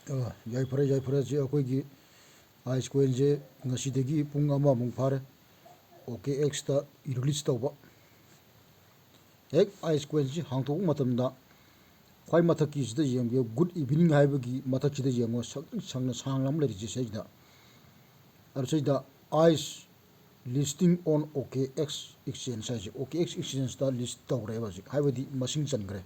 Yaifare je akoigi ice coin je ngasidagi pung ama mung phare OKX ta release tawba ek ice coin ji hangtok matamda khwai mathaki sida yengge good evening haibagi mathak sida yengo sangna sanglam le ji seida arseida ice listing on OKX exchange sai OKX exchange ta list tawre ba ji haibadi masing changre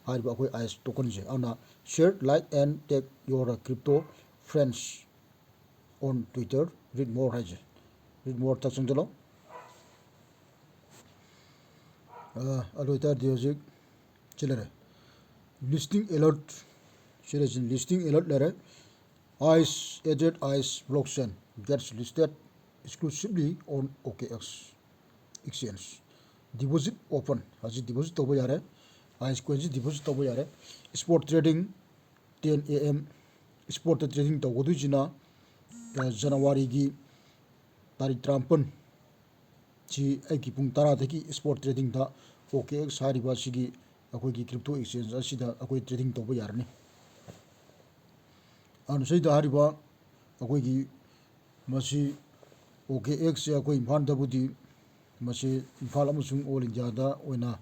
haiba akoi ice token je ana share like and tag your crypto friends on Twitter read more haje read more ta changalo aloita diojik chilere listing alert selection listing alert lere ice added ice blockchain gets listed exclusively on OKX exchange deposit open haji deposit tobo yare ice coin deposit tobo yare spot trading 10 am spot trading to godu jina January gi tarik 30 chi aiki pung tara daki spot trading da OKX hariba sigi akoi gi crypto exchange asida akoi trading tobo yarne anu seida hariba akoi gi masi OKX akoi imphal da budi masi imphal amusung all India da oina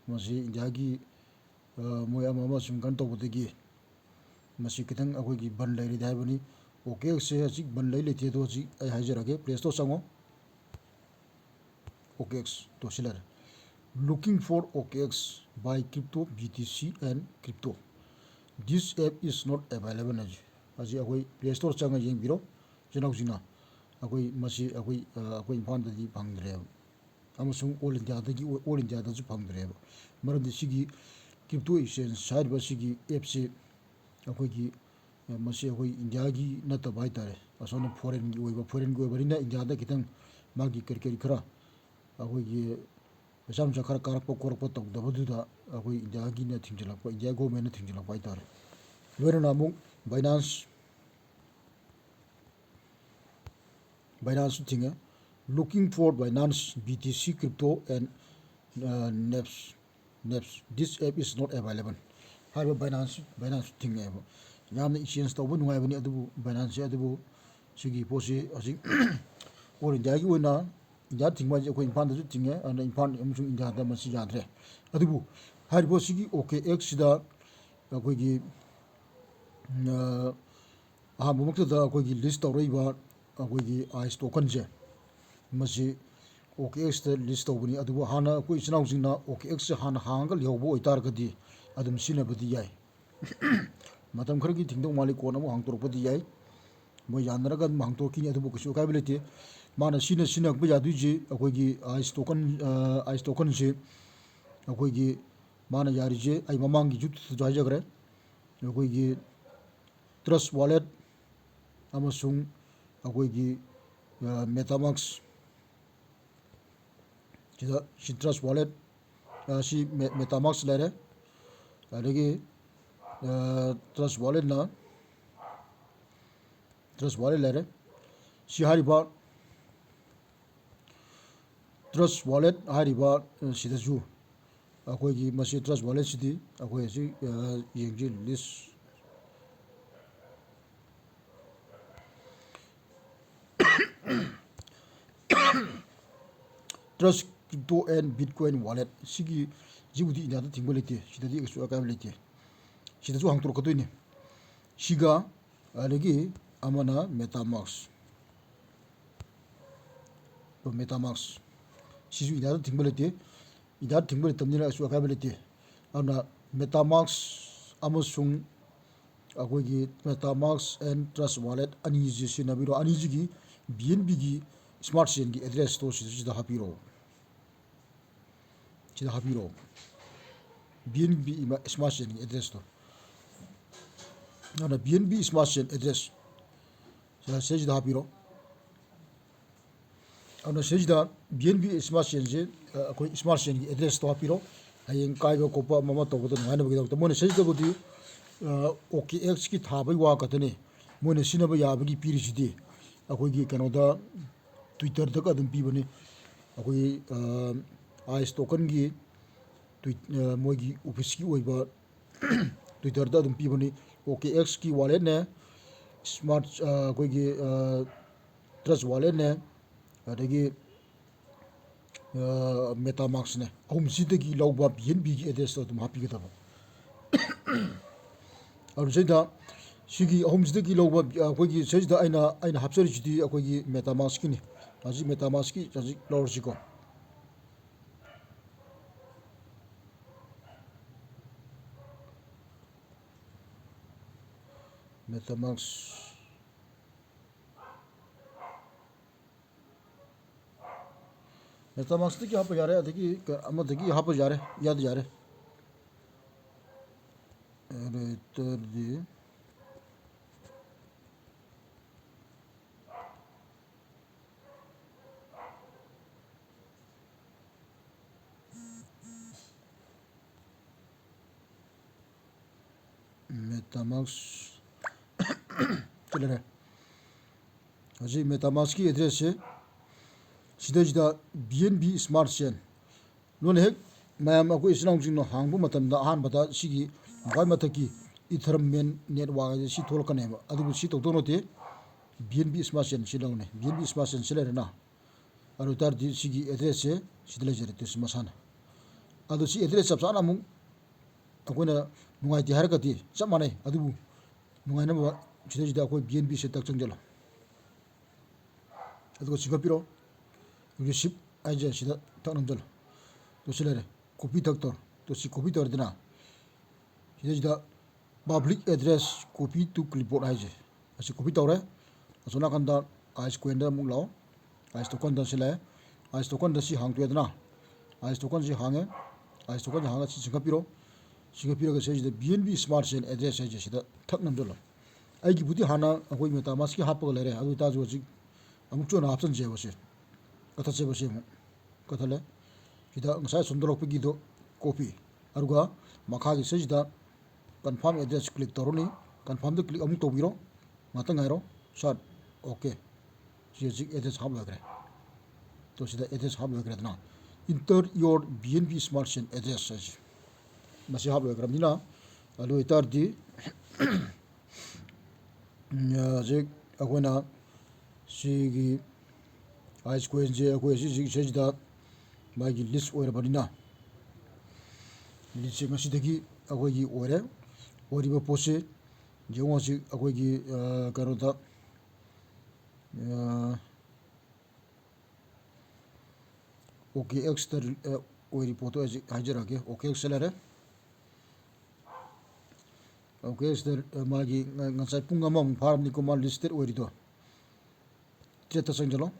masi India gi moy ama sum kan tobo dagi masi kitang akoi gi ban lai ri daibani OKX se asik ban lai le thedo ji ai hajarage Play Store sango OKX to silar looking for OKX buy crypto BTC and crypto this app is not available aji akoi Play Store changa yeng biro jenau jina akoi masi akoi imphal da di phangdre amusung all India da ju phangdre maram sigi crypto exchange side ba sigi app se akoi gi masi akoi India gi nata bai tare asona foreign gi oiba rina India da kitang magi kerkeri khara akoi gi sam jakhar karakpa korakpa tok da badu da akoi India gi na thingjala pa India government na thingjala bai tare lora namung Binance thinga looking for Binance BTC crypto and NEPs this app is not available haiba Binance thinga yamna exchange tawbu nungai bani adu Binance adu sigi posi asing or India gi oina India thingma je ko impan da ju thinga and impan amsung India da masi yadre adu haibo sigi OKX da akoi gi mumukta da akoi gi list tawreiba akoi gi ice token je masi OKX da list tawbani adu hana akoi chinau jingna OKX hana hanga lihawbo oitar gadi adum sina badi yai matam khar gi thingdong mali ko na mo hang torpadi yai mo yanra ga hang tor kini adu ko ka bilete mana sina ba yadu ji akoi gi ice token je akoi gi mana yari je ai mamang gi jut jai jagre akoi gi trust wallet amasung akoi gi metamask si trust wallet si metamask lere adagi trust wallet lere si hariba trust wallet hariba sidaju akoi gi masi trust wallet sidi akoi si yengji list trust crypto and bitcoin wallet sigi jibudi ina da tingbolete sidadi extra kabilete sidaju hang tor kadoini siga alagi amana metamask sisu ina da tingbolete ida tingbolete tamnira extra kabilete ana metamask amasung akoi gi metamask and trust wallet ani ji sinabiro ani ji gi BNB gi smart chain gi address to sida hapiro BNB smart chain gi address to ana BNB smart chain address sida hapiro ana sida BNB smart chain je akoi smart chain gi address to hapiro hayeng kaiba kopa mama to bodo ngana bagi to mone sida budi OKX ki thabai wa katane mone sinaba yabagi pirisidi akoi gi kanoda Twitter da ka dum pibani akoi ice token gi moigi office ki oiba Twitter da dum pibani OKX की wallet ने smart कोई की trust wallet ने अदेगी metamask ने हम सीधे की लौबा BNB की address तो तुम हापी के तब और जैदा सिगी हम सीधे की लौबा कोई की जैदा आइना हाप्सर जिदी कोई की metamask की ने अजी metamask की अजी लौर सिको metamask की यहाँ पर जा रहे हैं देखिए अमर देखिए यहाँ पर जा रहे याद जा रहे रेटर दी metamask चल रहे अजी metamask की एड्रेस है सीधे सीधा BNB स्मार्ट चेन लोन है मैम आपको इस नाम जिनो हांगबो मतम दा हान बता सिगी बाय मतकी इथरम मेन नेटवर्क सी थोल कने अदु सी तो दोनो ते BNB स्मार्ट चेन सिलोने BNB स्मार्ट चेन सिले ना अरु तार दी सिगी एड्रेस है सिदले जरे ते समसान अदु सी एड्रेस सब साना मु अकोना नुगाइ ति हरकती सब माने अदु नुगाइ ना सीधे सीधा कोई BNB से तक चंगलो अदु सिगपिरो रिसिप आइजे सिदा तनमजल तो सिलेरे कॉपी तक तो सी कॉपी तोर देना सीधे सीधा public address copy to clipboard आइजे ऐसे कॉपी तोरे असोना कंदा आइस कोएंडा मुंगलाओ आइस तो कंदा सिले आइस तो कंदा सी हांग तुएदना आइस तो कंदा सी हांगे आइस तो कंदा हांगा सी सिंगापिरो के सीधे BNB स्मार्ट चेन एड्रेस आइजे सिदा थक नमजल आइगी बुद्धि हाना अकोई मेटामास्क की हापग लेरे अदु ताजो जी अमुक चोना ऑप्शन जे वसे कथा से बसे कथा ले सिदा ngसाय सुंदरक पगिदो कॉपी अरुगा मखा की सिदा कंफर्म एड्रेस क्लिक तरोनी कंफर्म दो क्लिक अमुक तोबिरो मातंग आइरो शॉट ओके जी एड्रेस हाब लग रहा तो सिदा एड्रेस हाब लग रहा ना inter your BNB smart chain address है मसे हाब लग रहा ना अलो इतर दी जे अकोना सिगी आइस कोइन जे अकोय जी सेजदा मागी लिस्ट ओइर बनिना list ngsidagi akoigi oire oriba pose jeonsi akoigi karoda OKX tar oiri poto hajarage OKX selare OKX tar magi ngansai punga mom farm ni kuma listed oirido treta sangjalo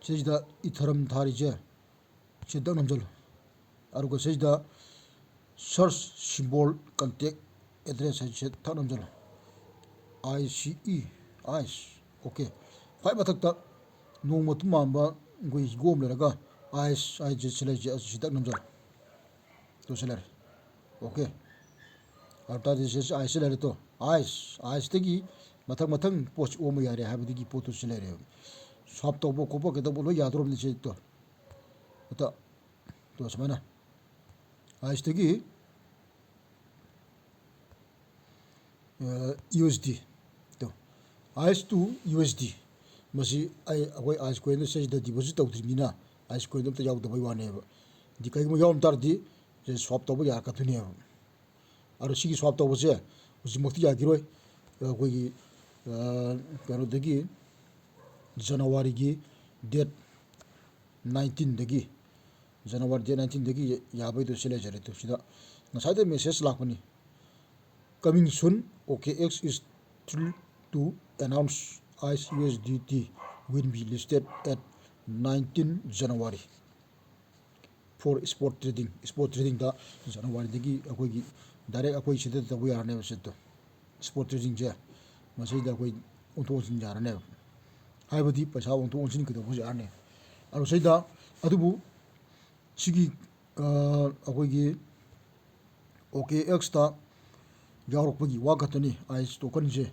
सेजदा इथरम थारी जे सेदा नमजल अरुगा सेजदा सर्च सिंबल कांटेक्ट एड्रेस है से था नमजल ICE आइस ओके फाइ मथकता नोंग मांबा गोई गोम लेरगा आइस आई जे सिले जे सेदा नमजल तो सिलेर ओके अरता जे से आइस लेर तो आइस तगी मथक पोस्ट ओम यारे हाबदी की पोतो सिलेर शॉप तो वो कोपो के तो बोलो याद रोम नीचे तो समझना आज तक की USD तो आइस टू USD मसी अकोई आइस कोइन से डिपॉजिट तौद्रीमीना आइस कोइन तो याव दबई वाने दी कई याव तार दी जे शॉप तो यार कथुने और सिगी शॉप तो से उसी मक्ति यागिरोय कोई कनो दगी जनवरी की डेट 19 दगी जनवरी डेट 19 दगी याबै तो सिले जरे तो सिदा नसाइदे मेसेज लाखनी coming soon OKX is thrilled to announce ICE USDT will be listed at 19 January for spot trading da January dagi akoi direct akoi sida da we are never set spot trading je masai da akoi onto sin jarane हाइबदी पैसा ओंतो ओंसिन कदो हो जाने अरु सैदा अदुबु सिगी अखोगी OKX ता यावरपगी वागतनी ice token जे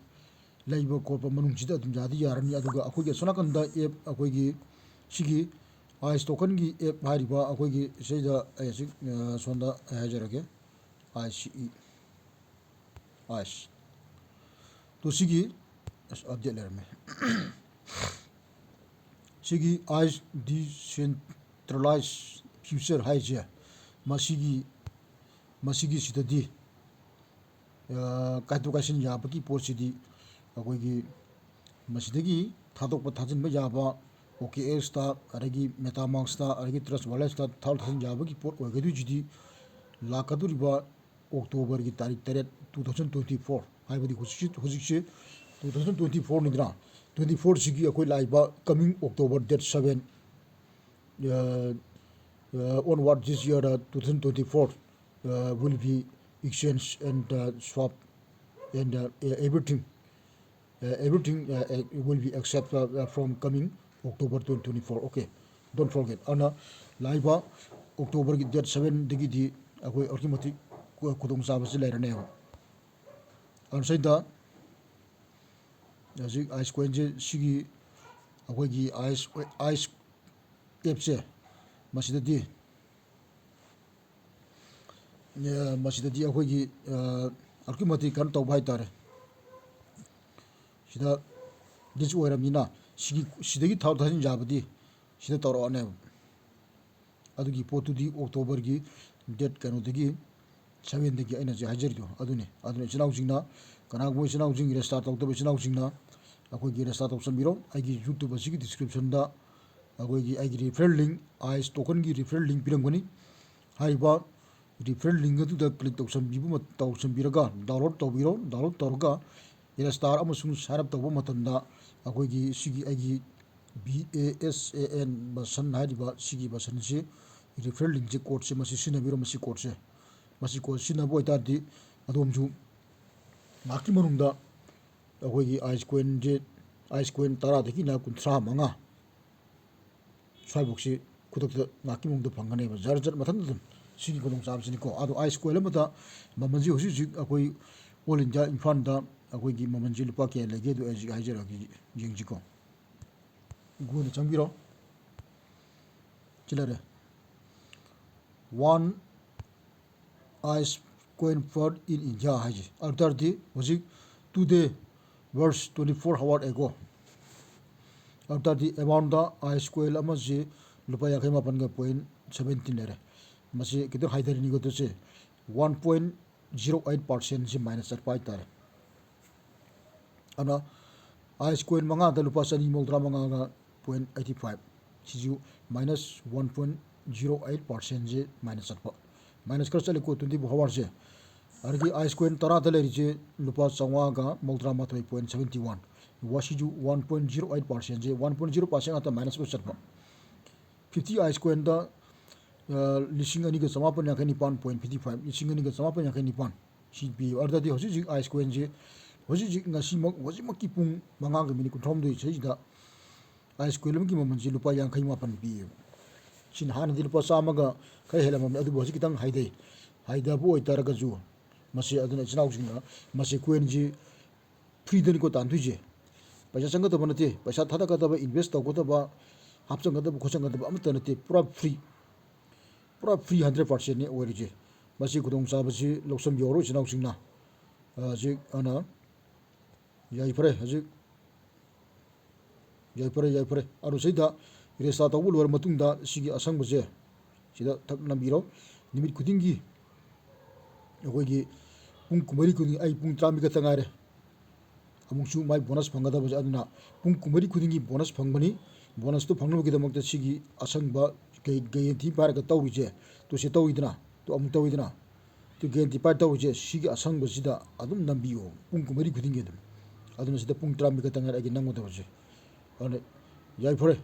लाइबो कोप मनुंग जिदा दुम जादी यारनी अदुगा अखोगी सोनाकंदा एप अखोगी सिगी आइस टोकन की एप हारिबा अखोगी सैदा सोंदा हाजरगे ICE ice to sigi as update letter me sigi ice decentralized future haije masigi sitadi kaito kasin yabaki posidi akoigi masidagi thadokpa thajinba yaba OKX ta aragi metamask ta aragi trust wallet ta thajin yabaki pot oigadu jidi lakaduriba October ki tarik taret 2024 haibadi hujikse 2024 nidra 24 sigi akoi laiba coming October date 7 onward this year 2024 will be exchange and swap and everything will be accepted from coming October 2024. Okay, don't forget. Ana laiba October ki date 7 digi di akoi ultimately kudong sabasi later ne. An saida as ice coin je sigi akoi gi ice app se masidadi akoi gi ultimately kan tau bai tare. Sida this oiramina sidagi thau thajin jabadi sida toro ane adugi potudi October gi date kanu dagi 7 dagi aina je hajardo adune chinaw jingna kana boy chinaw jing restart tawta chinaw jingna akoi gi restart option biro agi YouTube asigi description da akoi gi agi referral link ice token gi referral link pirangoni haiba referral link adu da click option bibu option biraga download tawbiro download torga star amasung sign up tawba matamda akoi gi sigi agi BASAN basan haiba sigi basan se referral link je code se masi sinabiro masi code sinabo itadi adomju maki manungda akoi gi ice coin tara deki na kuntra manga swaiboxi kudokta maki mungda phangane ba jar mathan sigi kodong sabsini ko ado ice coin lamata mamanji hosi akoi all india infan da akoi gi mamanji lupa ke lege do hajera gi jingji ko gude changbiro chilare one ice coin for in India haji after the hosi today verse 24 hour ago after the amount da ice coin amaji lupa yakai mapan ga point 17 lere masi kitu haidari ni go to se 1.08% se minus pai tare ana ice coin manga da lupa sani moldra manga ga 0.85 siju minus 1.08% je minus apa minus kar chale ko 24 hours je argi ice coin tara da leri je lupa changwa ga moldra ma 3.71 wasiju 1.08% je 1.0% ata minus ko chatpa 50 ice coin da lising ani ga samapan yakani pan 0.55 lising ani ga samapan yakani pan CP arda di hosi ice coin je hosi ngasi hosi makki pung manga ga mini kunthom doi sei da ice coin lamki maman ji lupa yang khai mapan pi sin han di lupa sama ga khai hela mam adu hosi kitang haida bo oitar ga ju masi aduna chinaw jinga masi coin ji free den ko tan thuije paisa changa to banate paisa thada ka da invest to ko da ba hapchang ga da khochang ga da amta nate pura free 100% ne orije masi kudong sabasi loksam yoro chinaw singna ji ana yai pare aru seida resa tawul war matungda sigi asang buje sida thak nambiro nimit kudingi akoigi pung kumari kudingi ai pung trami ka tangare amungsu mai bonus phangada buje aduna pung kumari kudingi bonus phangbani bonus to phangno gi damak sigi asang ba gayanti par ka tawije to se tawidna to amung tawidna to gayanti par tawije sigi asang basida adum nambiyo pung kumari kudingi adum aduna sida pung trami ka tangare agi nango tawije ane yai pare